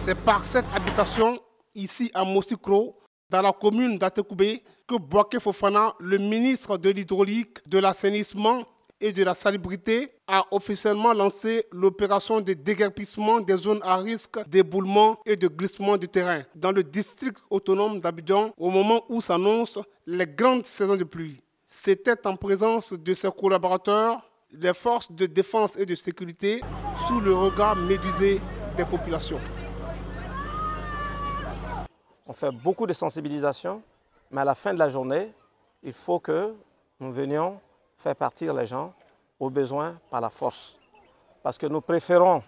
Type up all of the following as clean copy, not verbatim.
C'est par cette habitation, ici à Mosikro, dans la commune d'Atekoubé, que Bouaké Fofana, le ministre de l'Hydraulique, de l'Assainissement et de la Salubrité, a officiellement lancé l'opération de déguerpissement des zones à risque d'éboulement et de glissement du terrain dans le district autonome d'Abidjan au moment où s'annoncent les grandes saisons de pluie. C'était en présence de ses collaborateurs, les forces de défense et de sécurité, sous le regard médusé des populations. On fait beaucoup de sensibilisation, mais à la fin de la journée, il faut que nous venions faire partir les gens aux besoins par la force. Parce que nous préférons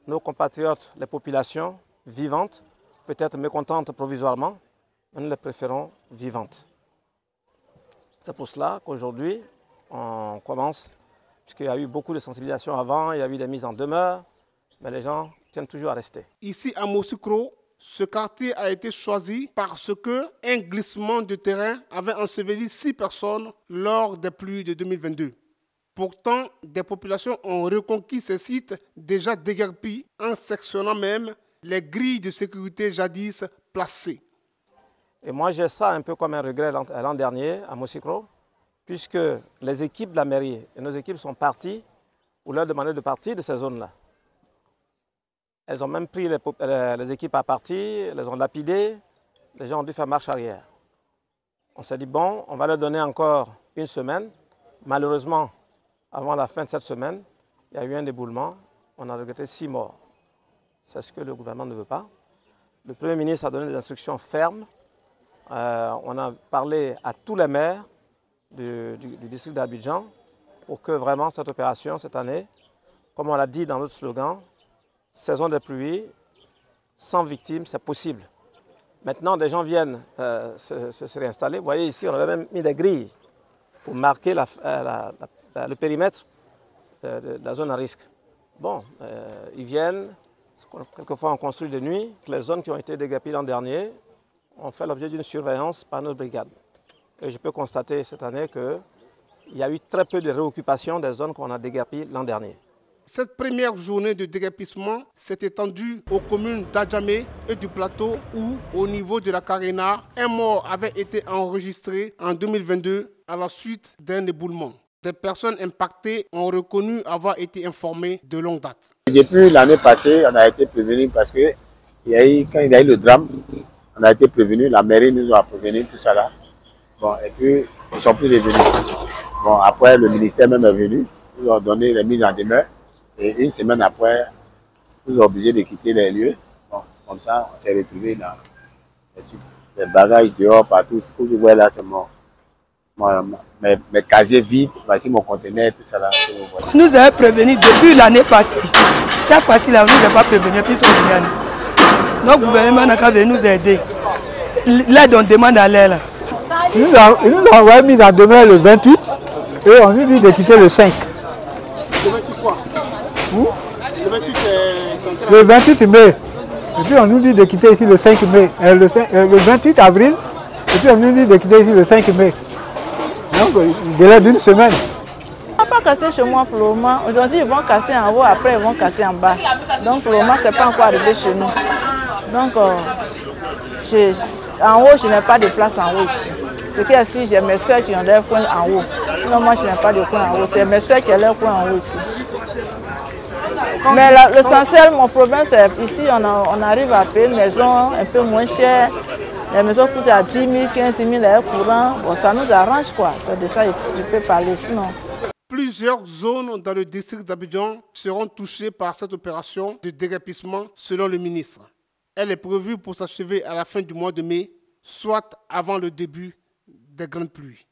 nos compatriotes, les populations vivantes, peut-être mécontentes provisoirement, mais nous les préférons vivantes. C'est pour cela qu'aujourd'hui, on commence, puisqu'il y a eu beaucoup de sensibilisation avant, il y a eu des mises en demeure, mais les gens tiennent toujours à rester. Ici à Mosikro, ce quartier a été choisi parce qu'un glissement de terrain avait enseveli 6 personnes lors des pluies de 2022. Pourtant, des populations ont reconquis ces sites déjà déguerpis en sectionnant même les grilles de sécurité jadis placées. Et moi, j'ai ça un peu comme un regret l'an dernier à Mosikro, puisque les équipes de la mairie et nos équipes sont parties pour leur demander de partir de ces zones-là. Elles ont même pris les équipes à partir, les ont lapidées, les gens ont dû faire marche arrière. On s'est dit, bon, on va leur donner encore une semaine. Malheureusement, avant la fin de cette semaine, il y a eu un éboulement. On a regretté 6 morts. C'est ce que le gouvernement ne veut pas. Le Premier ministre a donné des instructions fermes. On a parlé à tous les maires du district d'Abidjan pour que vraiment cette opération, cette année, comme on l'a dit dans notre slogan, saison des pluies, sans victimes, c'est possible. Maintenant, des gens viennent se réinstaller. Vous voyez ici, on avait même mis des grilles pour marquer le périmètre de la zone à risque. Bon, ils viennent, quelquefois on construit de nuit. Les zones qui ont été déguerpies l'an dernier ont fait l'objet d'une surveillance par notre brigade. Et je peux constater cette année qu'il y a eu très peu de réoccupation des zones qu'on a déguerpies l'an dernier. Cette première journée de déguerpissement s'est étendue aux communes d'Adjamé et du Plateau où, au niveau de la Carena, un mort avait été enregistré en 2022 à la suite d'un éboulement. Des personnes impactées ont reconnu avoir été informées de longue date. Depuis l'année passée, on a été prévenus parce que quand il y a eu le drame, on a été prévenus, la mairie nous a prévenus, tout ça là. Bon, et puis, ils ne sont plus revenus. Bon, après, le ministère même est venu, ils nous ont donné les mises en demeure. Et une semaine après, nous sommes obligés de quitter les lieux. Bon, comme ça, on s'est retrouvés là. Les bagages dehors, partout. Ce que vous voyez là, c'est mes casiers vides. Voici mon conteneur, tout ça là. Nous avons prévenu depuis l'année passée. Cette fois-ci-là, nous n'avons pas prévenu, puis ils sont venus. Notre gouvernement n'a qu'à venir nous aider. L'aide, on demande à l'aide. Ils nous ont envoyé mise en demeure le 28 et on nous dit de quitter le 5. Le 28 quoi? Le 28 mai. Et puis on nous dit de quitter ici le 5 mai. Le 28 avril. Et puis on nous dit de quitter ici le 5 mai. Donc, délai d'une semaine. Ils ne vont pas casser chez moi pour le moment. Aujourd'hui, ils vont casser en haut, après ils vont casser en bas. Donc pour le moment, ce n'est pas encore arrivé chez nous. Donc en haut, je n'ai pas de place en haut ici. C'est que si j'ai mes soeurs qui ont leur coin en haut. Sinon, moi, je n'ai pas de coin en haut. C'est mes soeurs qui ont leur coin en haut ici. Mais l'essentiel, mon problème, c'est ici, on arrive à payer une maison un peu moins chère. Les maisons coûtent à 10 000, 15 000 les courants. Bon, ça nous arrange, quoi. C'est de ça que je peux parler, sinon. Plusieurs zones dans le district d'Abidjan seront touchées par cette opération de déguerpissement, selon le ministre. Elle est prévue pour s'achever à la fin du mois de mai, soit avant le début des grandes pluies.